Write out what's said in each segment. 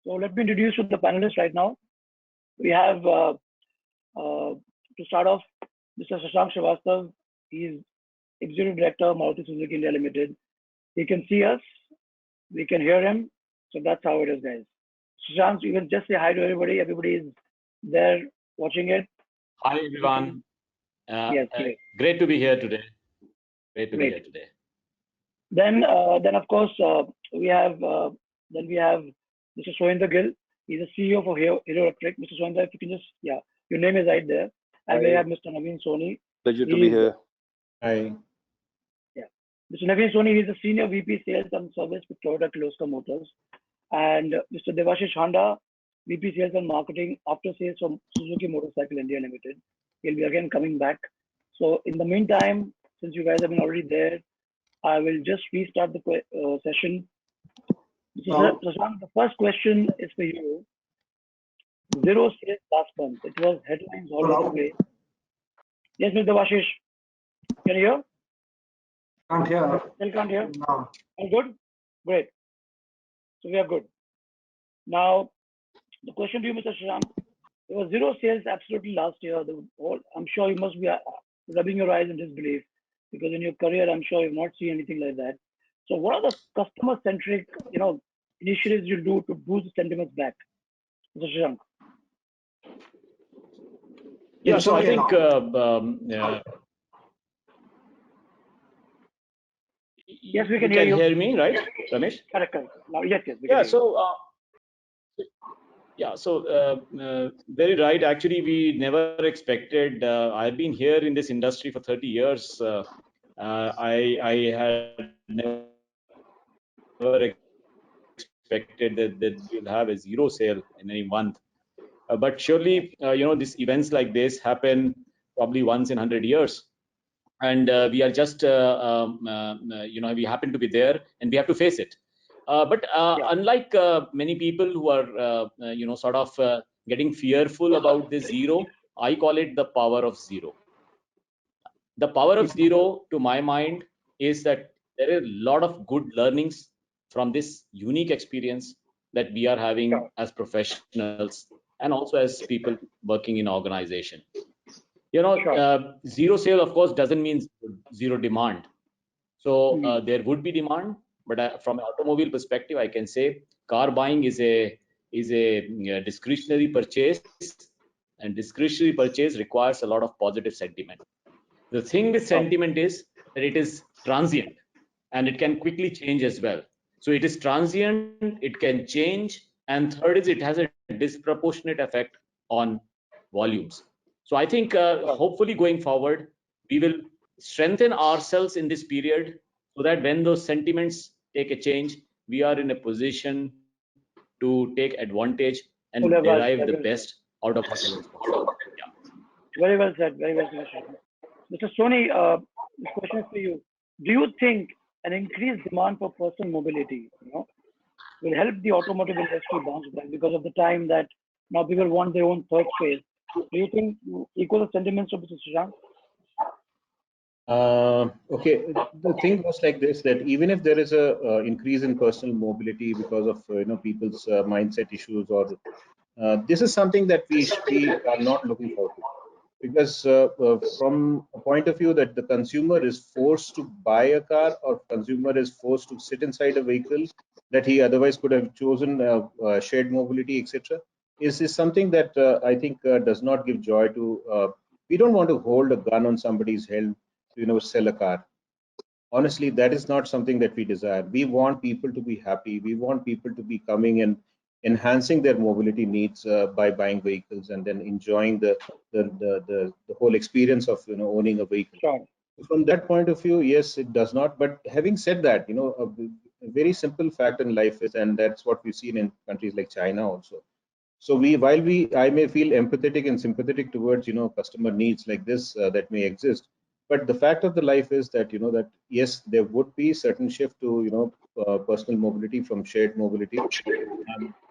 So let me introduce you to the panelists right now. We have, to start off, Mr. Shashank Srivastava. He's Executive Director, Maruti Suzuki India Limited. He can see us, we can hear him. So that's how it is, guys. Shashank, you can just say hi to everybody. Everybody is there watching it. Hi, everyone. Yes, great to be here today. Great to be here today. Then of course, we have Mr. Sohinder Gill. He's the CEO for Hero Electric. Mr. Sohinder, if you can just, your name is right there. And we have Mr. Naveen Soni. Pleasure to be here. Hi. Yeah. Mr. Naveen Soni, he's the Senior VP Sales and Service with Toyota Kirloskar Motors. And Mr. Devashish Handa, VP Sales and Marketing After Sales from Suzuki Motorcycle India Limited. He'll be again coming back. So in the meantime, since you guys have been already there, I will just restart the session. Shashank, the first question is for you. Zero sales last month. It was headlines all over the place. Yes, Mr. Devashish. Can you hear? Can't hear. Still can't hear? No. All good? Great. So we are good. Now, the question to you, Mr. Shashank. There was zero sales absolutely last year. I'm sure you must be rubbing your eyes in disbelief, because in your career, I'm sure you've not seen anything like that. So what are the customer-centric, initiatives you do to boost the sentiments back? Mr. Shashank. Yeah, so I think yes, we can hear you. Hear me, right, Ramesh? Correct. Now, yes. Very right. Actually, we never expected. I've been here in this industry for 30 years. I had never expected that we'll have a zero sale in any month. But surely, these events like this happen probably once in 100 years. And we are just, we happen to be there and we have to face it. But unlike many people who are, getting fearful about this zero, I call it the power of zero. The power of zero, to my mind, is that there are a lot of good learnings from this unique experience that we are having as professionals and also as people working in organization. Zero sale, of course, doesn't mean zero demand. So there would be demand, but from an automobile perspective, I can say car buying is a discretionary purchase, and discretionary purchase requires a lot of positive sentiment. The thing with sentiment is that it is transient and it can quickly change as well. So it is transient, it can change, and third is it has a disproportionate effect on volumes. So I think hopefully going forward, we will strengthen ourselves in this period so that when those sentiments take a change, we are in a position to take advantage and derive the best out of ourselves. Very well said. Very well said. Mr. Soni, this question is for you. Do you think an increased demand for personal mobility, will help the automotive industry bounce back because of the time that now people want their own third space? Do you think you equal the sentiments of Mr. Shashank? Okay, the thing was like this, that even if there is a increase in personal mobility because of people's mindset issues, or this is something that we are not looking forward to, because from a point of view that the consumer is forced to buy a car, or consumer is forced to sit inside a vehicle that he otherwise could have chosen shared mobility, etc., is something that I think does not give joy to. We don't want to hold a gun on somebody's head to sell a car. Honestly, that is not something that we desire. We want people to be happy. We want people to be coming and enhancing their mobility needs by buying vehicles and then enjoying the whole experience of owning a vehicle. Sure. From that point of view, yes, it does not. But having said that, a very simple fact in life is, and that's what we've seen in countries like China also. So I may feel empathetic and sympathetic towards customer needs like this that may exist, but the fact of the life is that that yes, there would be certain shift to personal mobility from shared mobility.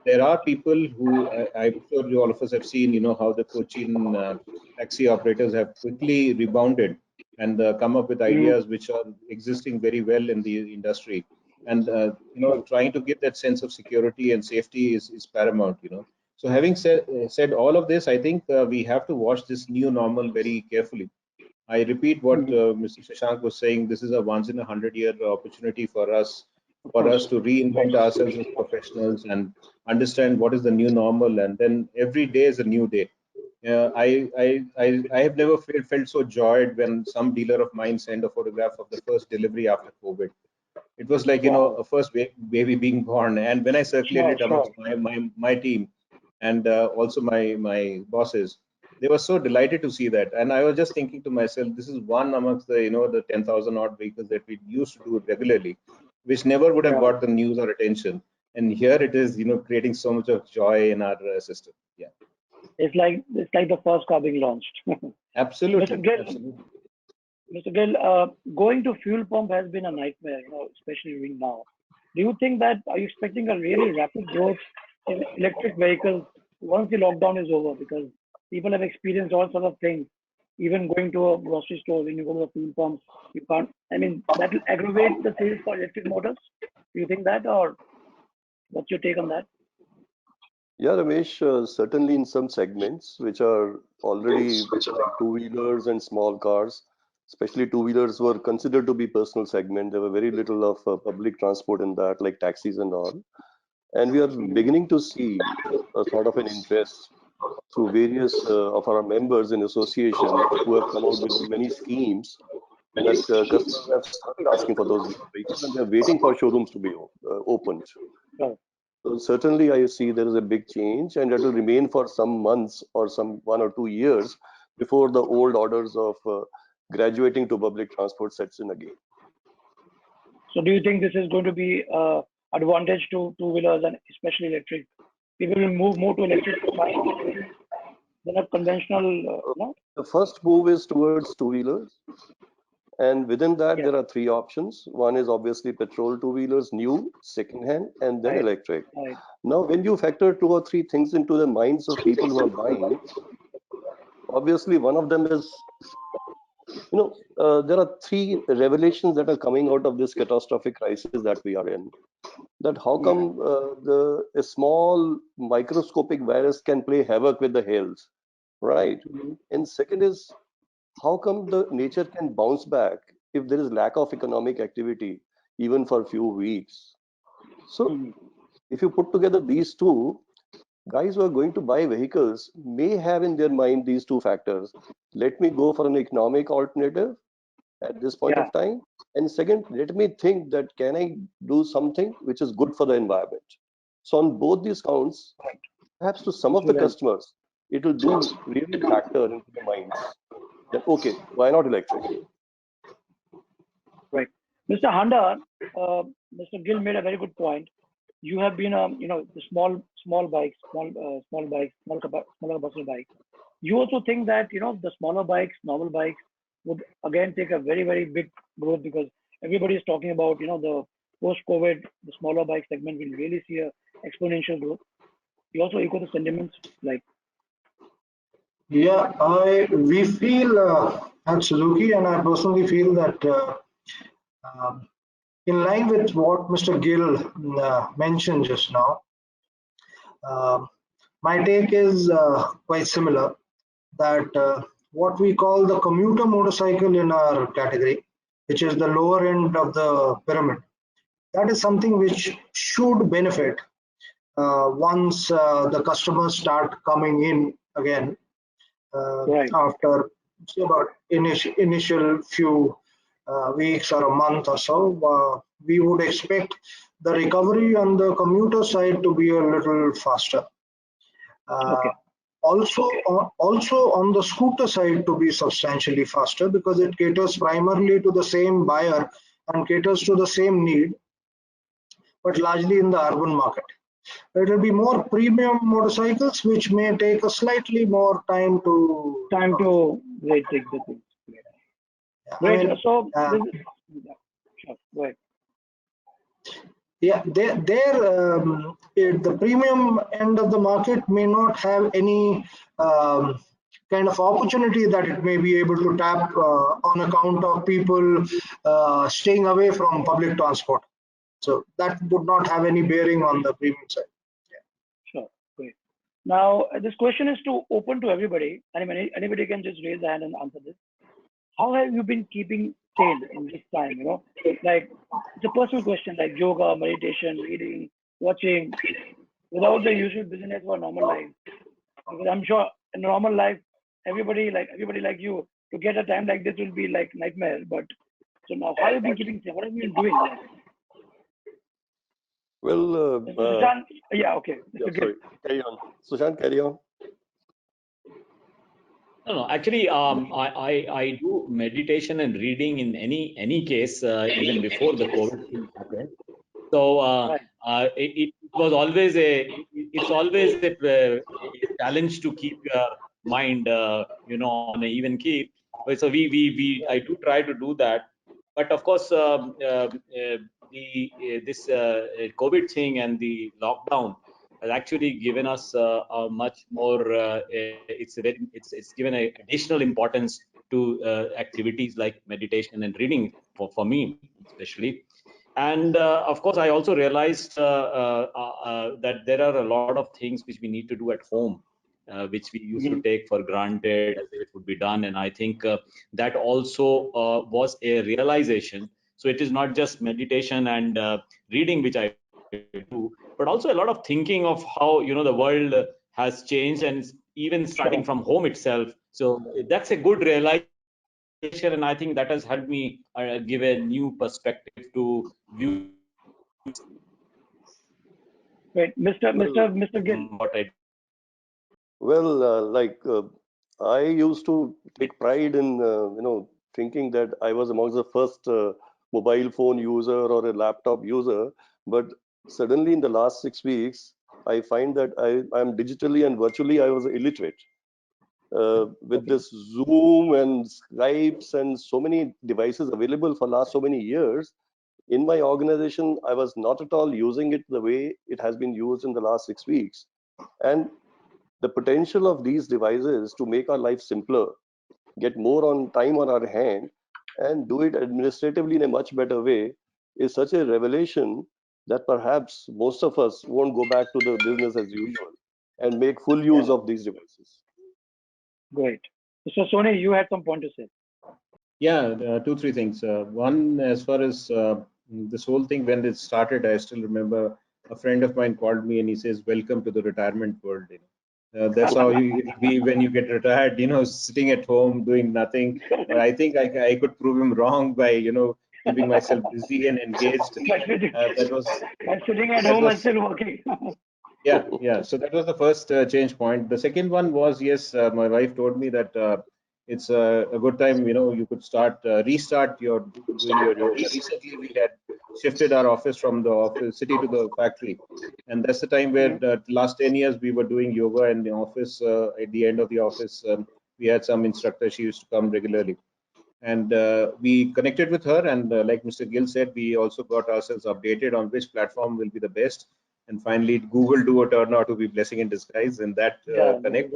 There are people who I'm sure all of us have seen how the Cochin taxi operators have quickly rebounded and come up with ideas which are existing very well in the industry. and trying to give that sense of security and safety is paramount. So having said all of this, I think we have to watch this new normal very carefully. I repeat what Mr. Shashank was saying. This is a once in a 100-year opportunity for us to reinvent ourselves as professionals and understand what is the new normal, and then every day is a new day. I have never felt so joyed when some dealer of mine sent a photograph of the first delivery after COVID. It was like a first baby being born, and when I circulated amongst my team and also my bosses, they were so delighted to see that. And I was just thinking to myself, this is one amongst the the 10,000 odd vehicles that we used to do regularly, which never would have got the news or attention. And here it is, creating so much of joy in our system. Yeah. It's like the first car being launched. Absolutely. Mr. Gill, going to fuel pump has been a nightmare, especially now. Do you think that, are you expecting a really rapid growth in electric vehicles once the lockdown is over? Because people have experienced all sorts of things. Even going to a grocery store, when you go to the fuel pump, you can't. I mean, that will aggravate the sales for electric motors. Do you think that, or what's your take on that? Yeah, Ramesh, certainly in some segments which are already like two-wheelers and small cars, especially two-wheelers were considered to be personal segment. There were very little of public transport in that, like taxis and all. And we are beginning to see a sort of an interest through various of our members in association who have come out with many schemes that customers have started asking for those vehicles, and they're waiting for showrooms to be opened. So certainly I see there is a big change, and that will remain for some months or some 1 or 2 years before the old orders of graduating to public transport sets in again. So do you think this is going to be advantage to two-wheelers and especially electric? People will move more to electric than a conventional, no? The first move is towards two-wheelers. And within that, there are three options. One is obviously petrol two-wheelers, new, second-hand, and then electric. Now, when you factor 2 or 3 things into the minds of people who are buying, obviously one of them is, there are 3 revelations that are coming out of this catastrophic crisis that we are in. That how come a small microscopic virus can play havoc with the health, right? And second is, how come the nature can bounce back if there is lack of economic activity, even for a few weeks? So if you put together these two, guys who are going to buy vehicles may have in their mind these 2 factors. Let me go for an economic alternative at this point of time. And second, let me think that can I do something which is good for the environment? So on both these counts, perhaps to some of the customers, it will do really factor into the minds that, okay, why not electric? Right. Mr. Handa, Mr. Gill made a very good point. You have been, the small bikes, smaller bus bikes. You also think that, the smaller bikes, normal bikes would again take a very, very big growth, because everybody is talking about, the post-COVID, the smaller bike segment will really see a exponential growth. You also echo the sentiments, like. Yeah, we feel at Suzuki, and I personally feel that in line with what Mr. Gill mentioned just now, my take is quite similar, that what we call the commuter motorcycle in our category, which is the lower end of the pyramid, that is something which should benefit once the customers start coming in again after say about initial few weeks or a month or so. We would expect the recovery on the commuter side to be a little faster. Also on the scooter side to be substantially faster, because it caters primarily to the same buyer and caters to the same need, but largely in the urban market. It will be more premium motorcycles, which may take a slightly more time to take the thing. Right. So sure, go ahead. Yeah, the premium end of the market may not have any kind of opportunity that it may be able to tap on account of people staying away from public transport. So that would not have any bearing on the premium side. Sure. Great. Now, this question is open to everybody. Anybody can just raise their hand and answer this. How have you been keeping sane in this time? Like it's a personal question, like yoga, meditation, reading, watching, without the usual busyness of a normal life. Because I'm sure in normal life, everybody like you to get a time like this will be like nightmare. But so now, how have you been keeping sane? What have you been doing? Well, Shashank, yeah, okay. yeah, sorry, carry on. Sushant, carry on. No, actually, I do meditation and reading in any case, even before the COVID thing happened. So it was always it's always a challenge to keep your mind, on an even keel. So I do try to do that, but of course, this COVID thing and the lockdown has actually given us a much more. It's given a additional importance to activities like meditation and reading for me especially. And of course, I also realized that there are a lot of things which we need to do at home, which we used to take for granted as if it would be done. And I think that also was a realization. So it is not just meditation and reading which I do, but also a lot of thinking of how the world has changed, and even starting from home itself. So that's a good realization. And I think that has helped me give a new perspective to view. Wait, Mr. Gill. What I Well, I used to take pride in, thinking that I was amongst the first mobile phone user or a laptop user. But suddenly in the last 6 weeks, I find that I'm digitally and virtually, I was illiterate. With this Zoom and Skypes and so many devices available for last so many years, in my organization, I was not at all using it the way it has been used in the last 6 weeks. And the potential of these devices to make our life simpler, get more on time on our hand, and do it administratively in a much better way is such a revelation that perhaps most of us won't go back to the business as usual and make full use of these devices. Great. So Soni, you had some point to say. Yeah, 2-3 things. One, as far as this whole thing, when it started, I still remember a friend of mine called me and he says, "Welcome to the retirement world." That's how it'll be when you get retired. Sitting at home doing nothing. But I think I could prove him wrong by keeping myself busy and engaged. That was I'm sitting at that home and was still working. yeah. So that was the first change point. The second one was, yes, my wife told me that it's a good time, you could restart doing your yoga. Recently, we had shifted our office from the office city to the factory, and that's the time where the last 10 years we were doing yoga in the office. At the end of the office, we had some instructor. She used to come regularly, and we connected with her. And like Mr. Gill said, we also got ourselves updated on which platform will be the best. And finally, Google Duo turned out to be blessing in disguise in that connect.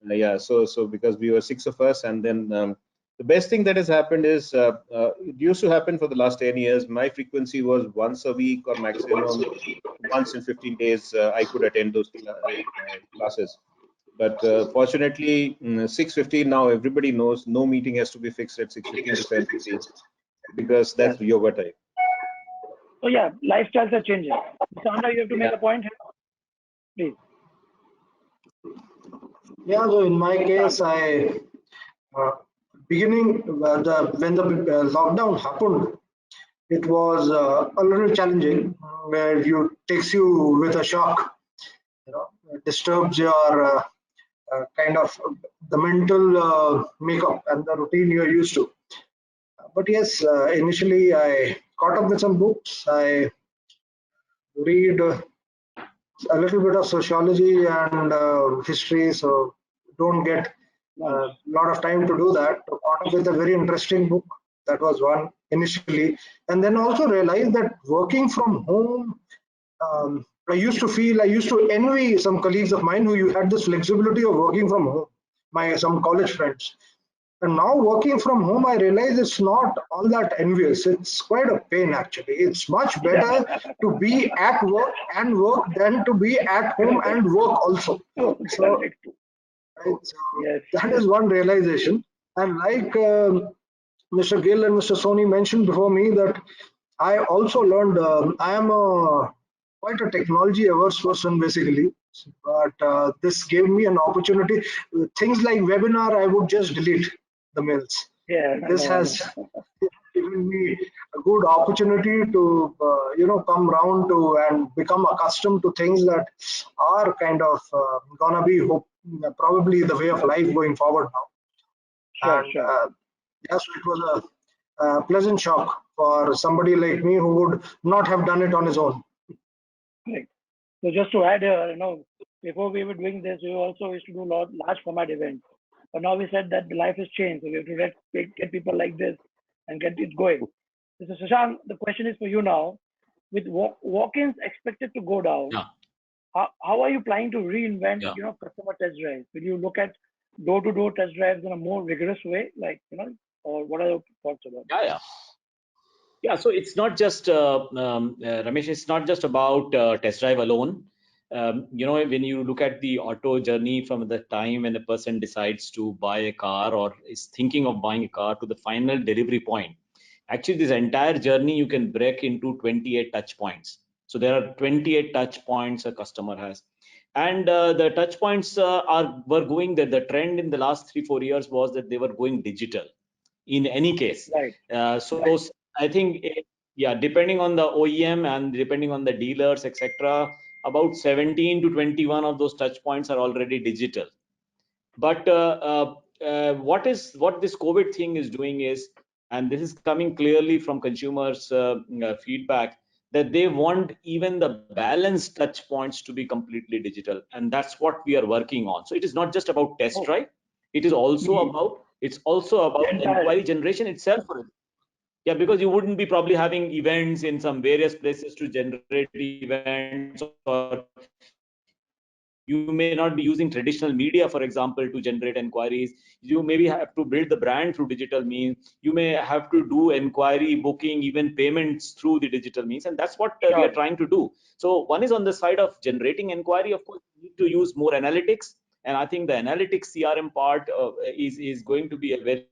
Yeah, so because we were 6 of us, and then the best thing that has happened is it used to happen for the last 10 years. My frequency was once a week or maximum once in 15 days. I could attend those classes. But fortunately, 6:15 now everybody knows no meeting has to be fixed at 6:15 to 7:15 because that's yoga time. So yeah, lifestyles are changing. Handa, you have to make a point here, please. Yeah, so in my case, I beginning when the lockdown happened, it was a little challenging, where you takes you with a shock. It disturbs your kind of the mental makeup and the routine you're used to. But yes, initially I caught up with some books. I read a little bit of sociology and history, so don't get a lot of time to do that. So caught up with a very interesting book. That was one initially, and then also realized that working from home, I used to envy some colleagues of mine who had this flexibility of working from home. Some college friends, And now working from home, I realize it's not all that envious. It's quite a pain actually. It's much better to be at work and work than to be at home and work also. So Correct. right, so Yes. that is one realization. And like Mr. Gill and Mr. Soni mentioned before me, that I also learned. I am quite a technology averse person basically, but this gave me an opportunity. Things like webinar, I would just delete the mails. Yeah, I This know, I has know. given me a good opportunity to come round to and become accustomed to things that are kind of gonna be probably the way of life going forward now. Sure, And sure. yes, it was a pleasant shock for somebody like me who would not have done it on his own. Correct. So just to add here, before we were doing this, we also used to do large format events. But now we said that the life has changed. So we have to get people like this and get it going. So Shashank, the question is for you now. With walk-ins expected to go down, Yeah, how are you planning to reinvent, yeah, customer test drives? Will you look at door-to-door test drives in a more rigorous way, or what are your thoughts about it? yeah, yeah. Yeah, so it's not just Ramesh. It's not just about test drive alone. When you look at the auto journey from the time when a person decides to buy a car or is thinking of buying a car to the final delivery point, actually this entire journey you can break into 28 touch points. So there are 28 touch points a customer has, and the touch points were going that the trend in the last 3-4 years was that they were going digital in any case. Right, So right. I think, yeah, depending on the OEM and depending on the dealers, etc., about 17 to 21 of those touch points are already digital. But what this COVID thing is doing is, and this is coming clearly from consumers' feedback, that they want even the balanced touch points to be completely digital, and that's what we are working on. So it is not just about test Oh, drive; it is also mhm. about Entire. inquiry generation itself. Yeah, because you wouldn't be probably having events in some various places to generate events, or you may not be using traditional media, for example, to generate inquiries. You maybe have to build the brand through digital means. You may have to do inquiry, booking, even payments through the digital means, and that's what we are trying to do. Sure. So one is on the side of generating inquiry. Of course, we need to use more analytics, and I think the analytics CRM part is going to be a very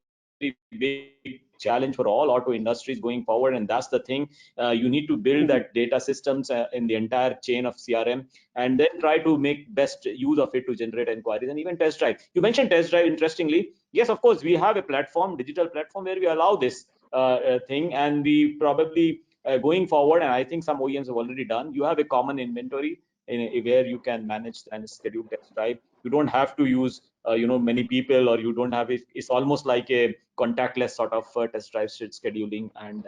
big challenge for all auto industries going forward, and that's the thing. You need to build that data systems Mhm. in the entire chain of CRM, and then try to make best use of it to generate inquiries and even test drive. You mentioned test drive. Interestingly, yes, of course, we have a digital platform where we allow this thing, and we probably going forward, and I think some OEMs have already done. You have a common inventory where you can manage and schedule test drive. You don't have to use many people, or you don't have it. It's almost like a contactless sort of test drive scheduling and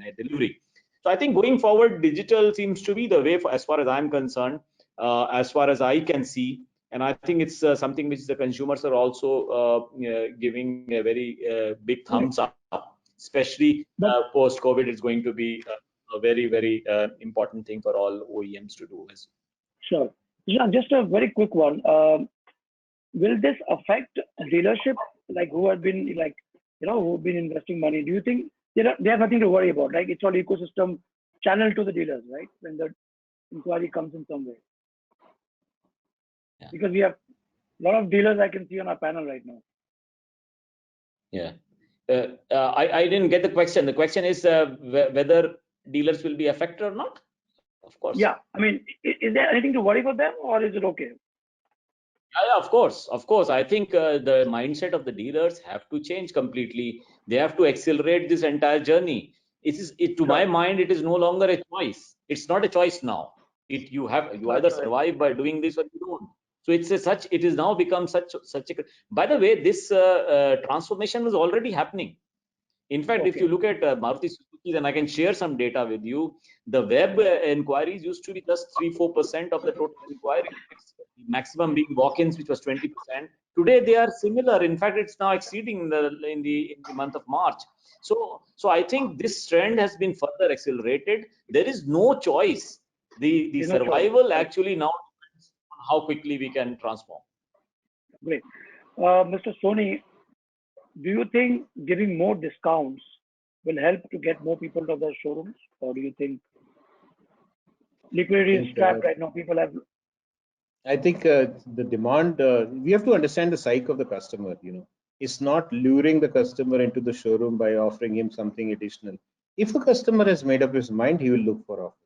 a delivery. So I think going forward, digital seems to be the way as far as I'm concerned, as far as I can see. And I think it's something which the consumers are also giving a very big thumbs up, especially But post COVID. It's going to be a very, very important thing for all OEMs to do. sure. Yeah, just a very quick one. Will this affect dealership, like who have been who've been investing money? Do you think they have nothing to worry about? Like it's all ecosystem channel to the dealers, right? When the inquiry comes in some way, Yeah. because we have a lot of dealers I can see on our panel right now. Yeah. I didn't get the question. The question is whether dealers will be affected or not. Of course. Yeah, I mean, is there anything to worry for them, or is it okay? Yeah, of course, of course. I think the mindset of the dealers have to change completely. They have to accelerate this entire journey. To my Sure. mind, it is no longer a choice. It's not a choice now. You Not either sure. survive by doing this or you don't. So it has now become such a. By the way, this transformation was already happening. In fact, if Okay. you look at Maruti Suzuki, then I can share some data with you. The web inquiries used to be just 3-4% of the total inquiries, maximum being walk-ins, which was 20%. Today they are similar. In fact, it's now exceeding in the month of March. So I think this trend has been further accelerated. There is no choice. The There's no choice. survival Right. actually now depends on how quickly we can transform. Great. Mr. Soni, do you think giving more discounts will help to get more people to the showrooms, or do you think liquidity is strapped right now? People have. I think the demand, we have to understand the psyche of the customer, It's not luring the customer into the showroom by offering him something additional. If a customer has made up his mind, he will look for offers.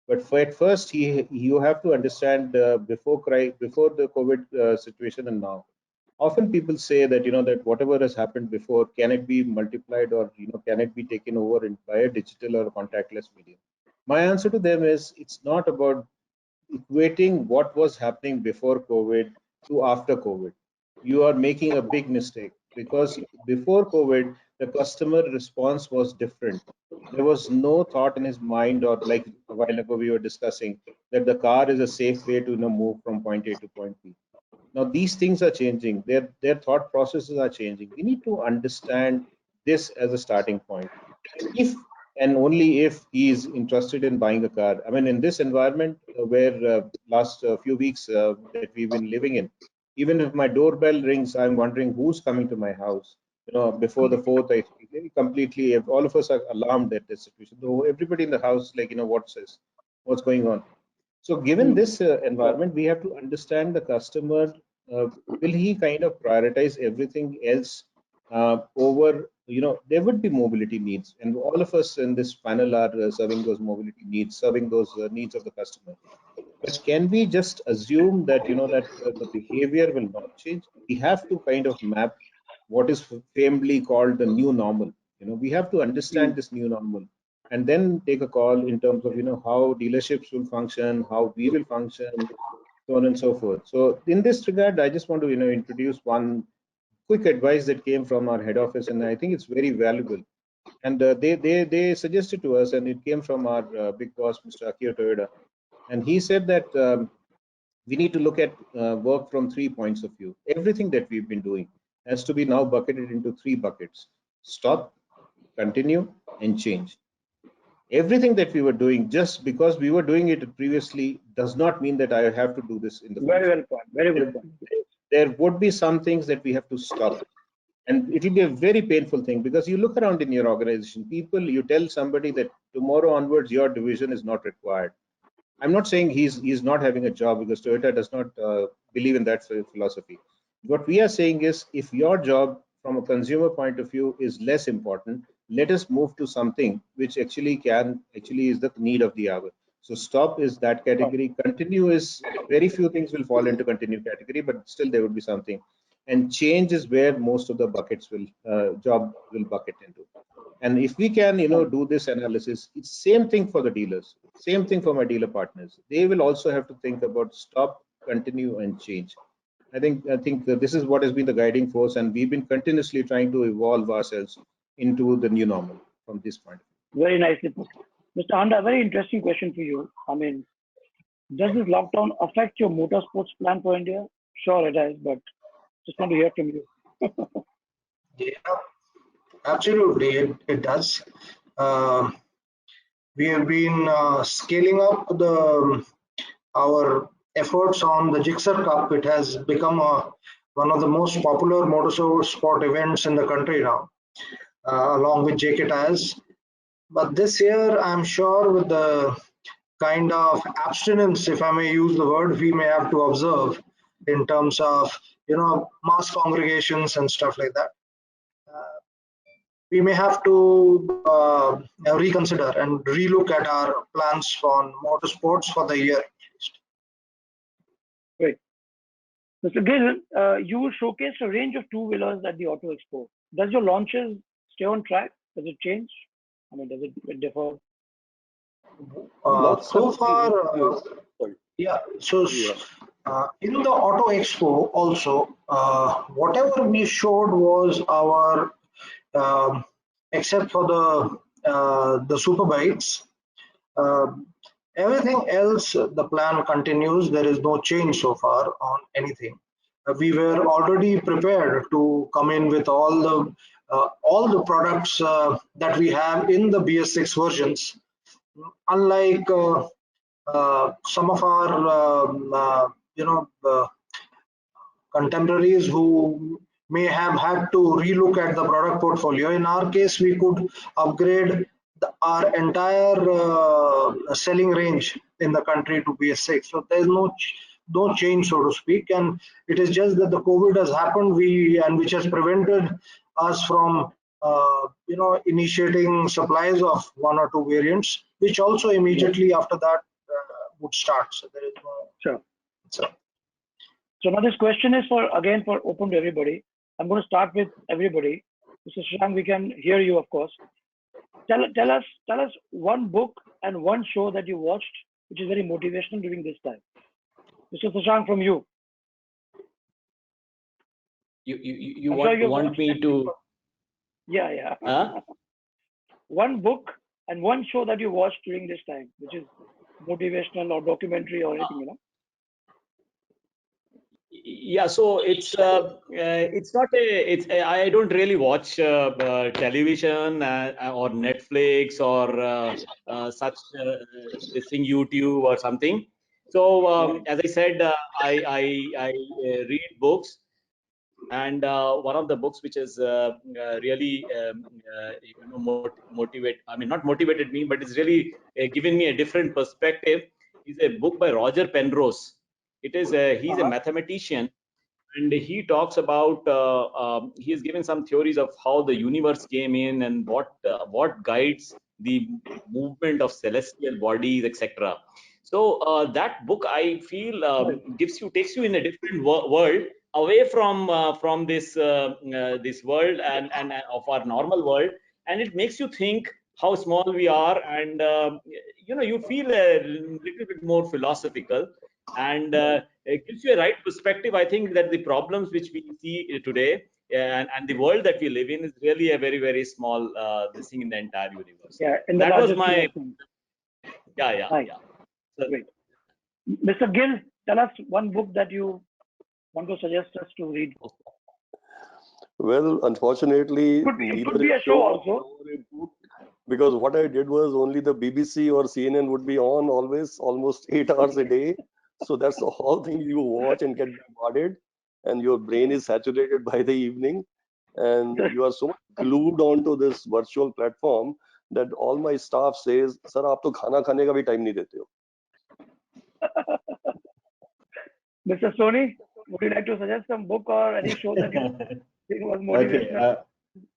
But at first, you have to understand before the COVID situation and now. Often people say that, that whatever has happened before, can it be multiplied or, can it be taken over by a digital or contactless medium? My answer to them is it's not about equating what was happening before COVID to after COVID. You are making a big mistake because before COVID, the customer response was different. There was no thought in his mind, or like a while ago we were discussing, that the car is a safe way to move from point A to point B. Now these things are changing. Their thought processes are changing. We need to understand this as a starting point. And if and only if he is interested in buying a car. I mean, in this environment where last few weeks that we've been living in, even if my doorbell rings, I'm wondering who's coming to my house. Before the 4th, I completely, all of us are alarmed at this situation. So everybody in the house, like, what's going on? So given this environment, we have to understand the customer. Will he kind of prioritize everything else over, there would be mobility needs, and all of us in this panel are serving those mobility needs, serving those needs of the customer. But can we just assume that, that the behavior will not change? We have to kind of map what is famously called the new normal. We have to understand this new normal and then take a call in terms of, how dealerships will function, how we will function, so on and so forth. So in this regard, I just want to, introduce one quick advice that came from our head office, and I think it's very valuable. And they suggested to us, and it came from our big boss, Mr. Akio Toyoda, and he said that we need to look at work from 3 points of view. Everything that we've been doing has to be now bucketed into 3 buckets: stop, continue, and change. Everything that we were doing, just because we were doing it previously, does not mean that I have to do this in the future. Very well point. Very well point. There would be some things that we have to stop. And it will be a very painful thing, because you look around in your organization, you tell somebody that tomorrow onwards your division is not required. I'm not saying he's not having a job, because Toyota does not believe in that philosophy. What we are saying is, if your job from a consumer point of view is less important, let us move to something which actually is the need of the hour. So stop is that category. Continue is, very few things will fall into continue category, but still there would be something. And change is where most of the buckets job will bucket into. And if we can, do this analysis, it's same thing for the dealers, same thing for my dealer partners. They will also have to think about stop, continue, and change. I think that this is what has been the guiding force, and we've been continuously trying to evolve ourselves into the new normal from this point. Very nicely put. Mr. Handa, very interesting question for you. I mean, does this lockdown affect your motorsports plan for India? Sure, it has, but just want to hear from you. Yeah, absolutely, it does. We have been scaling up our efforts on the Gixxer Cup. It has become one of the most popular motorsport events in the country now, along with JK Tires. But this year, I'm sure with the kind of abstinence, if I may use the word, we may have to observe in terms of, mass congregations and stuff like that. We may have to reconsider and relook at our plans on motorsports for the year. Great. Mr. Gill, you showcased a range of two-wheelers at the Auto Expo. Does your launches stay on track? Does it change? I mean, does it differ? So far, yeah. So in the Auto Expo also, whatever we showed was our, except for the super bikes, everything else, the plan continues. There is no change so far on anything. We were already prepared to come in with all the products that we have in the BS6 versions. Unlike some of our contemporaries who may have had to relook at the product portfolio. In our case, we could upgrade our entire selling range in the country to BS6. So there's no change, so to speak, and it is just that the COVID has happened, which has prevented us from initiating supplies of one or two variants, which also immediately after that would start. So there is no. Sure. So now this question is for open to everybody. I'm going to start with everybody. Mr. Shashank, we can hear you, of course. Tell us one book and one show that you watched, which is very motivational during this time. Mr. Shashank, from you. You want me to? Yeah. Huh? One book and one show that you watched during this time, which is motivational or documentary or anything, Yeah, so it's not I don't really watch television or Netflix or such this thing, YouTube or something. So as I said, I read books, and one of the books which is really not motivated me, but it's really given me a different perspective, is a book by Roger Penrose. It is he's a mathematician, and he talks about he has given some theories of how the universe came in and what guides the movement of celestial bodies, etc. So that book, I feel, takes you in a different world, away from this this world and of our normal world, and it makes you think how small we are, and you feel a little bit more philosophical, and it gives you a right perspective. I think that the problems which we see today and the world that we live in is really a very, very small this thing in the entire universe. Yeah, that was my yeah. So, great. Mr. Gill, tell us one book that you want to suggest us to read. Well, unfortunately, it could be a show also. Because what I did was only the BBC or CNN would be on always, almost 8 hours a day. So that's the whole thing you watch and get bombarded, and your brain is saturated by the evening, and you are so glued onto this virtual platform that all my staff says, "Sir, aap to khana khane ka bhi time nahi dete ho." Mr. Soni, would you like to suggest some book or any show that you think was motivational?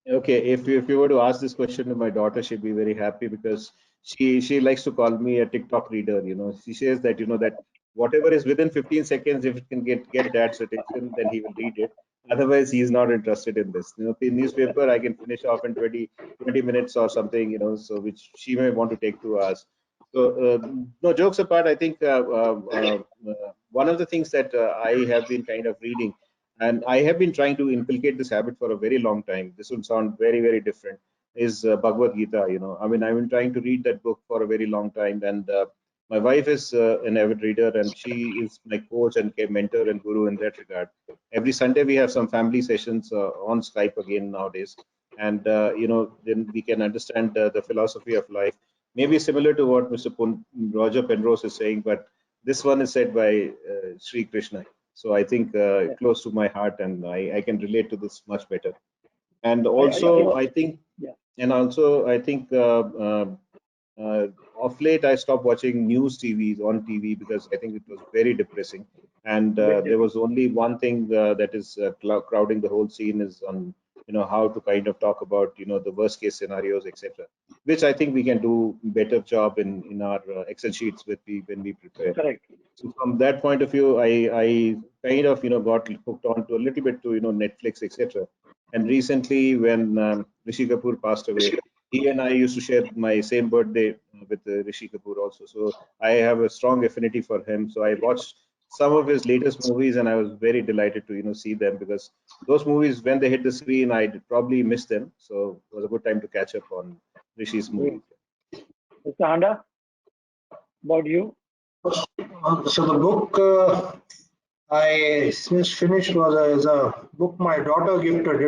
Okay. If you were to ask this question to my daughter, she'd be very happy, because she likes to call me a TikTok reader. She says that that whatever is within 15 seconds, if it can get dad's attention, then he will read it. Otherwise, he's not interested in this. The newspaper I can finish off in 20 minutes or something. So which she may want to take 2 hours. So no, jokes apart, I think one of the things that I have been kind of reading, and I have been trying to inculcate this habit for a very long time. This will sound very, very different. Is Bhagavad Gita. I mean, I've been trying to read that book for a very long time, and my wife is an avid reader, and she is my coach and mentor and guru in that regard. Every Sunday we have some family sessions on Skype again nowadays, and then we can understand the philosophy of life. Maybe similar to what Mr. Roger Penrose is saying, but this one is said by Sri Krishna. So I think close to my heart, and I can relate to this much better. And also, I think of late I stopped watching news TVs on TV, because I think it was very depressing. And there was only one thing that is crowding the whole scene, is on how to kind of talk about the worst case scenarios, etc., which I think we can do better job in our Excel sheets when we prepare. Correct. So from that point of view, I kind of got hooked on to a little bit to Netflix, etc. And recently, when Rishi Kapoor passed away, he and I used to share my same birthday with Rishi Kapoor also. So I have a strong affinity for him. So I watched some of his latest movies, and I was very delighted to see them, because those movies, when they hit the screen, I probably missed them. So it was a good time to catch up on Rishi's movies. Mr. Handa, about you? So the book I just finished is a book my daughter gifted.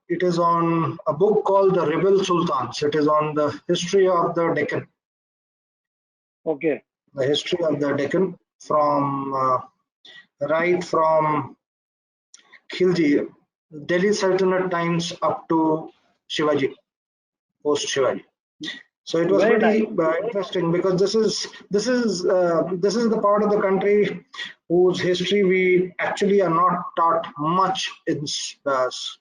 It is on a book called The Rebel Sultans. It is on the history of the Deccan. Okay. The history of the Deccan, from right from Khilji, Delhi Sultanate times up to Shivaji, post Shivaji. So it was Very pretty nice. interesting because this is the part of the country whose history we actually are not taught much in school.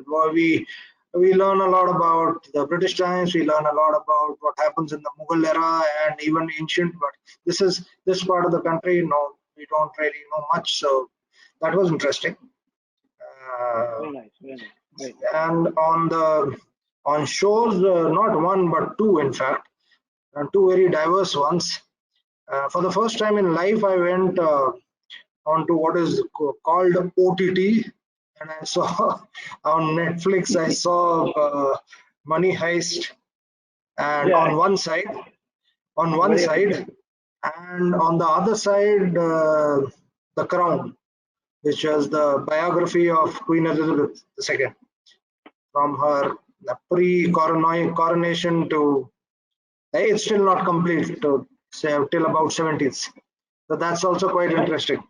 Well, we learn a lot about the British times. We learn a lot about what happens in the Mughal era and even ancient. But this part of the country, no, we don't really know much. So that was interesting. Uh, Very nice. Very nice. Right. and on shows, not one but two, in fact, and two very diverse ones. For the first time in life, I went onto what is called OTT, and I saw on Netflix. I saw Money Heist, and Yeah. on one Very side, and on the other side, The Crown, which was the biography of Queen Elizabeth II, from her pre-coronation to it's still not complete to say till about 70s. So that's also quite interesting.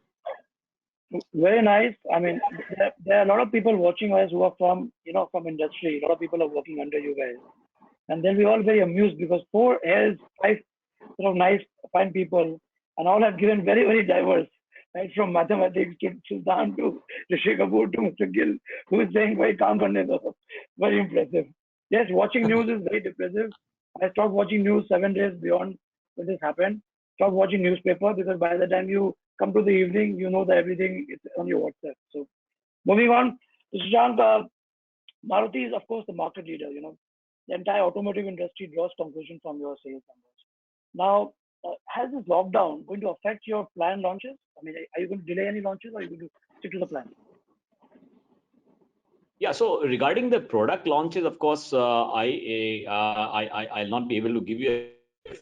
Very nice. I mean, there are a lot of people watching us who are from, from industry. A lot of people are working under you guys. And they'll be all very amused because four hairs, five nice, fine people, and all have given very, very diverse, right? From mathematics to Sultan to Rishi Kapoor to Mr. Gill, who is saying very calm and very impressive. Yes, watching news is very depressive. I stopped watching news 7 days beyond when this happened. Stop watching newspaper because by the time you come to the evening, you know that everything is on your WhatsApp. So moving on, Shashank, Maruti is of course the market leader. The entire automotive industry draws conclusion from your sales numbers. Now, has this lockdown going to affect your planned launches? I mean, are you going to delay any launches or are you going to stick to the plan? Yeah, so regarding the product launches, of course, I'll not be able to give you a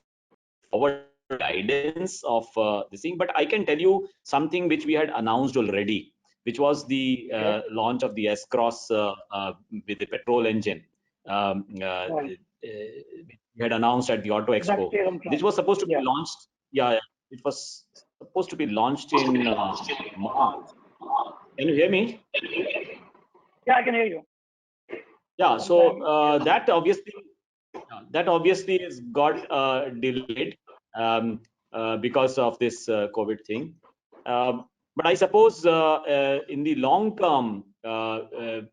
forward guidance of this thing, but I can tell you something which we had announced already, which was the launch of the S-Cross with the petrol engine. We had announced at the Auto Expo. This was supposed to be launched. Yeah, it was supposed to be launched in March. Can you hear me? Yeah, I can hear you. Yeah, so that obviously has got delayed because of this COVID thing. But I suppose in the long term, the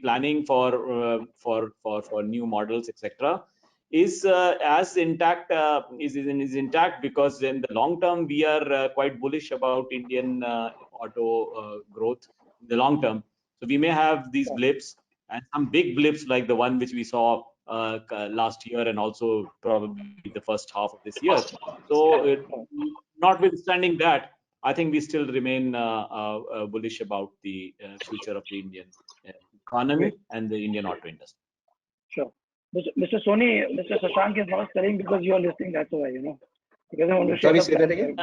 planning for new models, etc., is as intact is intact, because in the long term we are quite bullish about Indian auto growth in the long term. So we may have these blips, and some big blips like the one which we saw last year and also probably the first half of this year. So notwithstanding that, I think we still remain bullish about the future of the Indian economy and the Indian auto industry. Sure. Mr. Soni, Mr. Shashank is not selling because you are listening, that's why, He doesn't want to share. Sorry, say that again.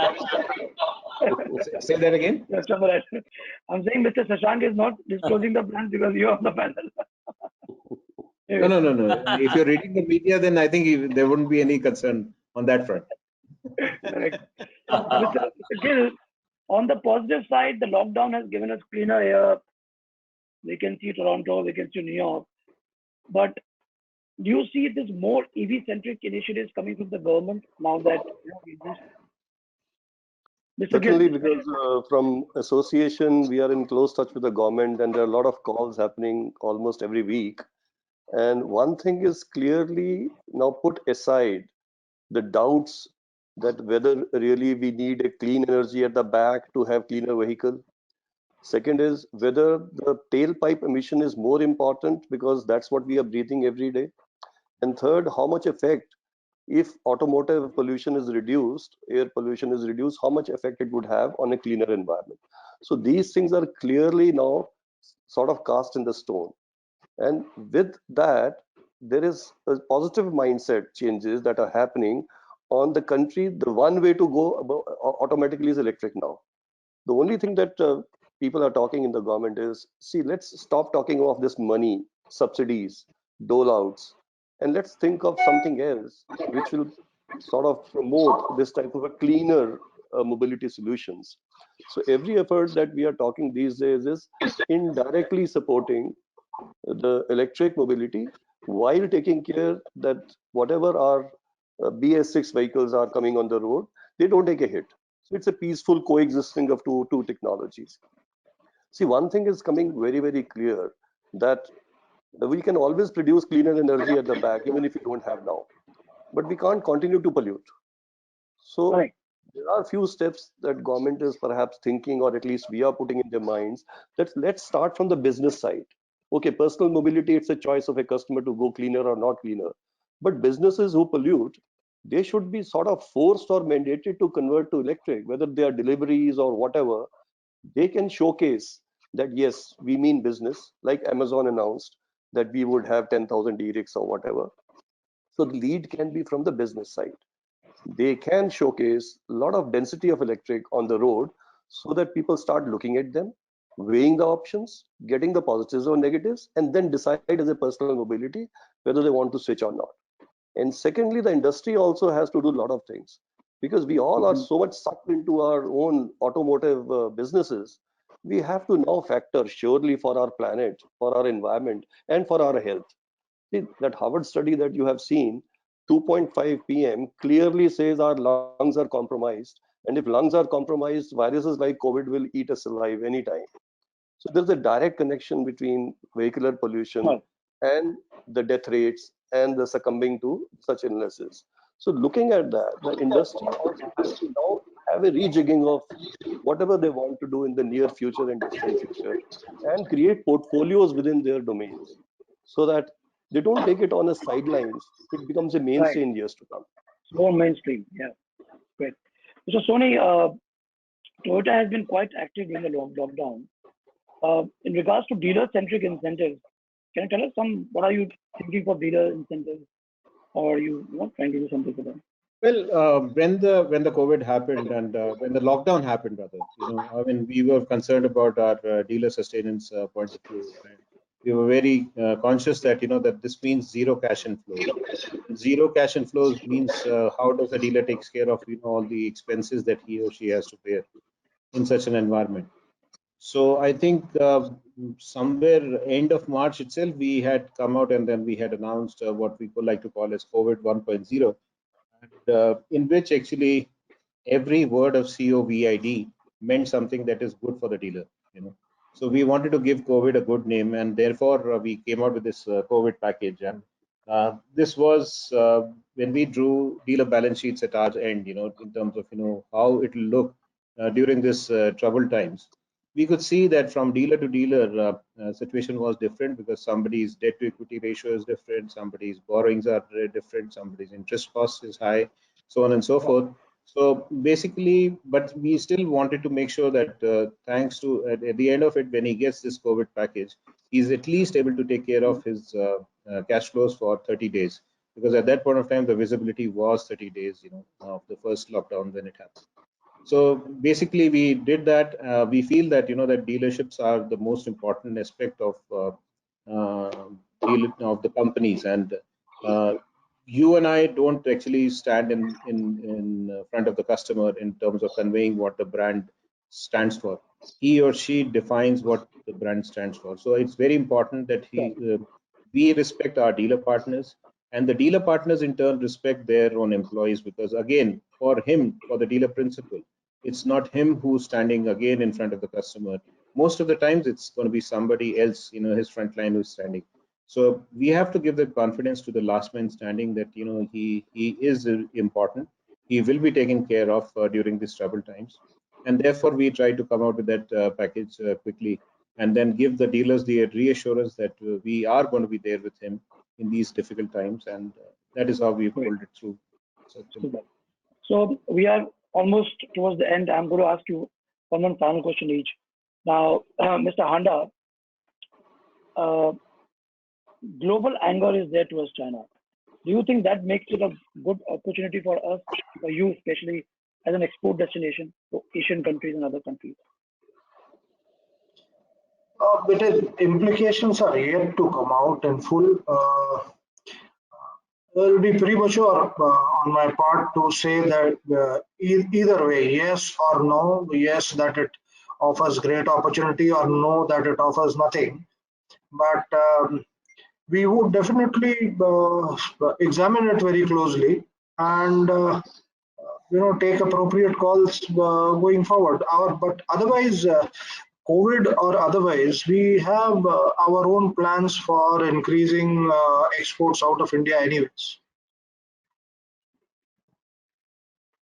Say that again. I'm saying Mr. Shashank is not disclosing the plans because you are on the panel. No. If you're reading the media, then I think there wouldn't be any concern on that front. Correct. Mr. Gill, on the positive side, the lockdown has given us cleaner air. We can see Toronto, we can see New York. But do you see this more EV-centric initiatives coming from the government now that Certainly, because from association, we are in close touch with the government, and there are a lot of calls happening almost every week. And one thing is clearly now put aside the doubts that whether really we need a clean energy at the back to have cleaner vehicle. Second is whether the tailpipe emission is more important because that's what we are breathing every day. And third, how much effect, if automotive pollution is reduced, air pollution is reduced, how much effect it would have on a cleaner environment. So these things are clearly now sort of cast in the stone. And with that, there is a positive mindset changes that are happening on the country. The one way to go automatically is electric now. The only thing that people are talking in the government is, see, let's stop talking of this money, subsidies, dole outs, and let's think of something else which will sort of promote this type of a cleaner mobility solutions. So every effort that we are talking these days is indirectly supporting the electric mobility while taking care that whatever our BS6 vehicles are coming on the road, they don't take a hit. So it's a peaceful coexisting of two technologies. See, one thing is coming very, very clear that we can always produce cleaner energy at the back, even if we don't have now. But we can't continue to pollute. So Right. there are few steps that government is perhaps thinking, or at least we are putting in their minds, that let's start from the business side. Okay, personal mobility, it's a choice of a customer to go cleaner or not cleaner. But businesses who pollute, they should be sort of forced or mandated to convert to electric, whether they are deliveries or whatever. They can showcase that yes, we mean business, like Amazon announced that we would have 10,000 e-rickshaws or whatever. So the lead can be from the business side. They can showcase a lot of density of electric on the road so that people start looking at them, weighing the options, getting the positives or negatives, and then decide as a personal mobility whether they want to switch or not. And secondly, the industry also has to do a lot of things because we all are so much sucked into our own automotive businesses. We have to now factor surely for our planet, for our environment, and for our health. See, that Harvard study that you have seen, 2.5 p.m. clearly says our lungs are compromised. And if lungs are compromised, viruses like COVID will eat us alive anytime. So there's a direct connection between vehicular pollution Right. and the death rates and the succumbing to such illnesses. So looking at that, the industry also has to now have a rejigging of whatever they want to do in the near future and distant future and create portfolios within their domains so that they don't take it on as sidelines. It becomes a Right. mainstay in years to come. More mainstream. Yeah. Great. So Soni, Toyota has been quite active during the lockdown. In regards to dealer-centric incentives, can you tell us what are you thinking for dealer incentives, or are you trying to do something for them? Well, when the COVID happened and when the lockdown happened, rather, I mean, we were concerned about our dealer sustenance point of view, and we were very conscious that that this means zero cash inflows. Zero cash inflows means how does the dealer takes care of all the expenses that he or she has to bear in such an environment. So I think somewhere end of March itself, we had come out and then we had announced what we would like to call as COVID 1.0, and, in which actually every word of COVID meant something that is good for the dealer. So we wanted to give COVID a good name, and therefore we came out with this COVID package. And this was when we drew dealer balance sheets at our end, in terms of how it will look during this troubled times. We could see that from dealer to dealer, situation was different because somebody's debt to equity ratio is different, somebody's borrowings are different, somebody's interest cost is high, so on and so forth. So basically, but we still wanted to make sure that thanks to at the end of it, when he gets this COVID package, he's at least able to take care of his cash flows for 30 days. Because at that point of time, the visibility was 30 days, of the first lockdown when it happened. So basically, we did that. We feel that that dealerships are the most important aspect of of the companies, and you and I don't actually stand in front of the customer in terms of conveying what the brand stands for. He or she defines what the brand stands for. So it's very important that we respect our dealer partners, and the dealer partners in turn respect their own employees, because again, for the dealer principal, it's not him who's standing again in front of the customer. Most of the times it's going to be somebody else, his front line who's standing. So we have to give the confidence to the last man standing that he is important. He will be taken care of during these troubled times, and therefore we try to come out with that package quickly, and then give the dealers the reassurance that we are going to be there with him in these difficult times, and that is how we pulled it through. So we are almost towards the end. I'm going to ask you one final question each. Now, Mr. Handa, global anger is there towards China. Do you think that makes it a good opportunity for us, for you especially, as an export destination to Asian countries and other countries? But implications are yet to come out in full. it will be premature on my part to say that either way, yes or no, yes that it offers great opportunity or no that it offers nothing. But we would definitely examine it very closely and take appropriate calls going forward. But otherwise, COVID or otherwise, we have our own plans for increasing exports out of India anyways.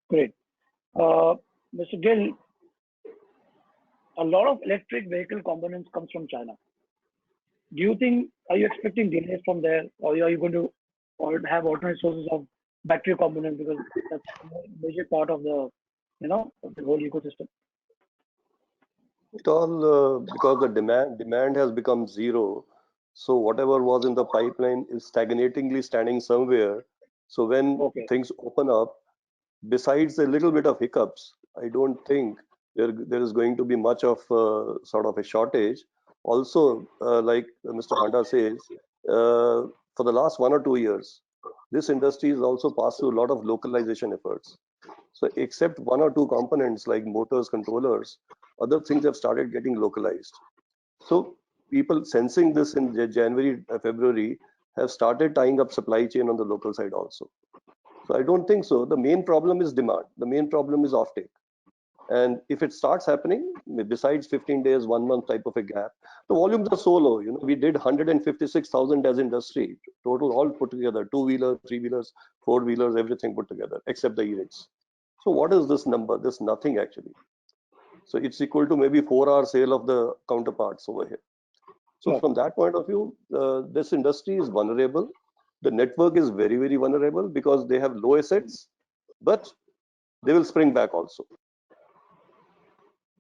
Great. Mr. Gill, a lot of electric vehicle components comes from China. Do you think, are you expecting delays from there, or are you going to have alternate sources of battery components, because that's a major part of the, of the whole ecosystem? It all because the demand has become zero. So whatever was in the pipeline is stagnatingly standing somewhere. So when things open up, besides a little bit of hiccups, I don't think there is going to be much of sort of a shortage. Also, like Mr. Handa says, for the last 1 or 2 years, this industry has also passed through a lot of localization efforts. So except 1 or 2 components like motors, controllers, other things have started getting localized. So people sensing this in January, February have started tying up supply chain on the local side also. So I don't think so. The main problem is demand. The main problem is offtake. And if it starts happening, besides 15 days, 1 month type of a gap, the volumes are so low. We did 156,000 as industry, total all put together, 2-wheelers, 3-wheelers, 4-wheelers, everything put together, except the e-rigs. So what is this number? There's nothing actually. So it's equal to maybe 4-hour sale of the counterparts over here. So from that point of view, this industry is vulnerable. The network is very, very vulnerable because they have low assets, but they will spring back also.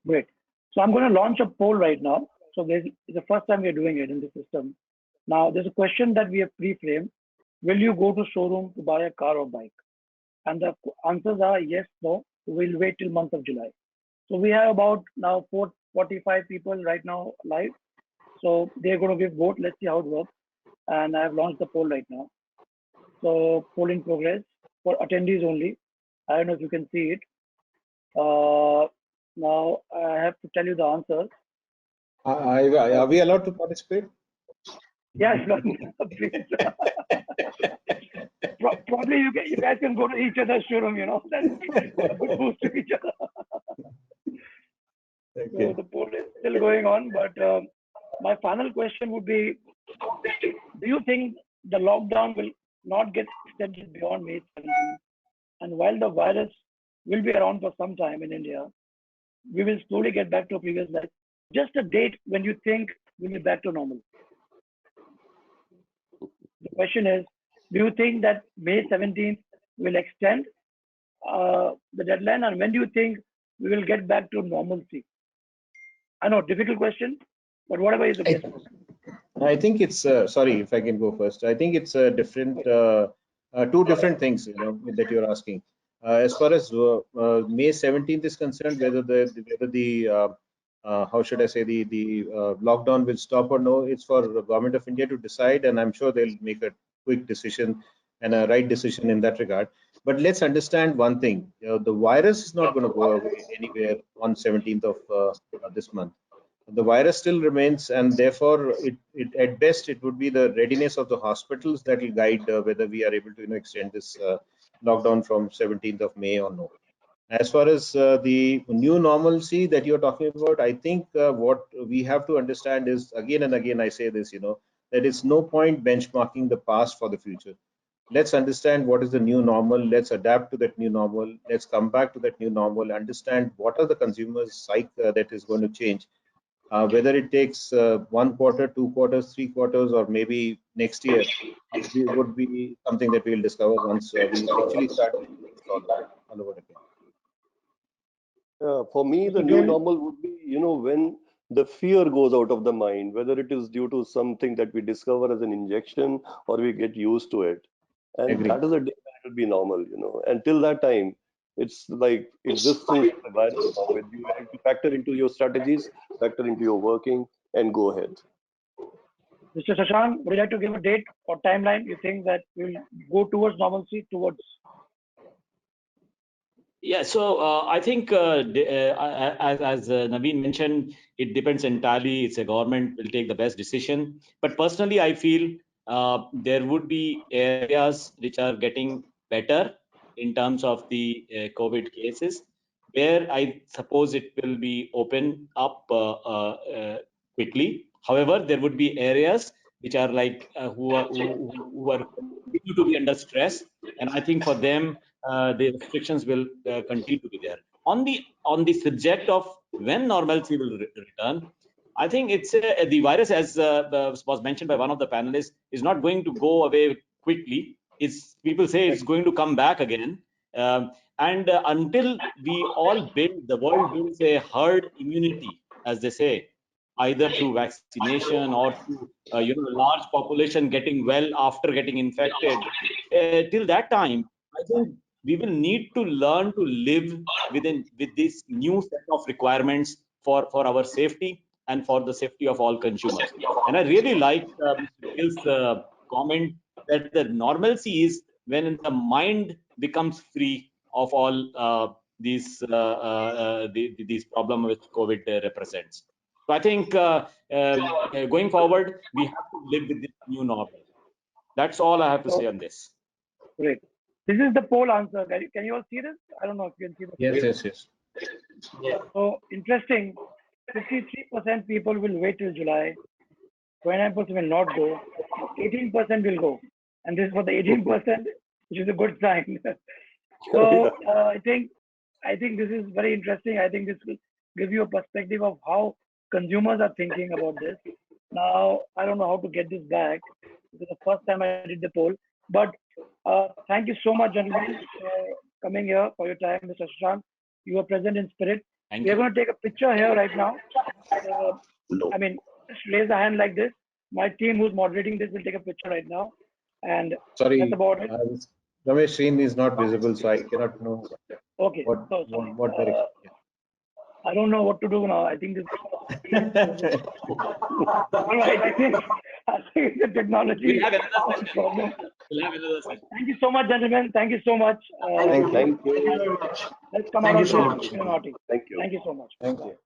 Great. So I'm going to launch a poll right now. So it's the first time we're doing it in the system. Now there's a question that we have pre-framed. Will you go to showroom to buy a car or bike? And the answers are yes, no. We'll wait till month of July. So we have about now 445 people right now live. So they're going to give vote. Let's see how it works. And I've launched the poll right now. So poll in progress for attendees only. I don't know if you can see it. Now I have to tell you the answers. Are we allowed to participate? Yes, please. Probably you guys can go to each other's showroom, that's a good boost to each other. Okay. So the poll is still going on, but my final question would be, do you think the lockdown will not get extended beyond May 17th? And while the virus will be around for some time in India, we will slowly get back to a previous life. Just a date when you think we'll be back to normal. The question is, do you think that May 17th will extend the deadline, and when do you think we will get back to normalcy? I know, difficult question, but whatever is the case. I think it's sorry if I can go first. I think it's a different, two different things that you're asking. As far as May 17th is concerned, whether the how should I say the lockdown will stop or no, it's for the government of India to decide, and I'm sure they'll make a quick decision and a right decision in that regard. But let's understand one thing: the virus is not going to go away anywhere on 17th of this month. The virus still remains, and therefore, at best it would be the readiness of the hospitals that will guide whether we are able to extend this lockdown from 17th of May or no. As far as the new normalcy that you're talking about, I think what we have to understand is, again and again I say this, that it's no point benchmarking the past for the future. Let's understand what is the new normal. Let's adapt to that new normal. Let's come back to that new normal. Understand what are the consumers' psyche that is going to change. Whether it takes 1 quarter, 2 quarters, 3 quarters, or maybe next year, it would be something that we'll discover once we actually start all over again. For me, the new normal would be, when the fear goes out of the mind, whether it is due to something that we discover as an injection or we get used to it. And that is a day that will be normal, Until that time, it's like existence of the virus. You have to factor into your strategies, factor into your working, and go ahead. Mr. Shashank, would you like to give a date or timeline you think that we'll go towards normalcy, towards? Yeah, so I think as Naveen mentioned, it depends entirely. It's a government will take the best decision. But personally, I feel there would be areas which are getting better in terms of the COVID cases, where I suppose it will be open up quickly. However, there would be areas which are like who are continue to be under stress, and I think for them the restrictions will continue to be there. On the subject of when normalcy will return, I think it's the virus, as was mentioned by one of the panelists, is not going to go away quickly. It's people say it's going to come back again, and until we all the world builds a herd immunity, as they say, either through vaccination or through large population getting well after getting infected. Till that time, I think we will need to learn to live with this new set of requirements for our safety and for the safety of all consumers. And I really like Mr. Gill's comment that the normalcy is when the mind becomes free of all these problems which COVID represents. So I think going forward, we have to live with this new normal. That's all I have to say on this. Great. This is the poll answer. Can you all see this? I don't know if you can see the poll. Yes. Yeah. So interesting. 53% people will wait till July. 29% will not go. 18% will go. And this is for the 18%, which is a good sign. So I think this is very interesting. I think this will give you a perspective of how consumers are thinking about this. Now, I don't know how to get this back. This is the first time I did the poll. But thank you so much, gentlemen, for coming here, for your time, Mr. Shashank. You are present in spirit. We are going to take a picture here right now. I mean, just raise a hand like this. My team who's moderating this will take a picture right now. And Sorry, that's about it. Ramesh screen is not visible, so I cannot know Okay. what direction. I don't know what to do now. I think this. All right. I think the technology. We'll have another session. Thank you so much, gentlemen. Thank you so much. Thank you. Thank you very much. Let's come Thank out you of so this much. in an outing. Thank you. Thank you so much. Thank you.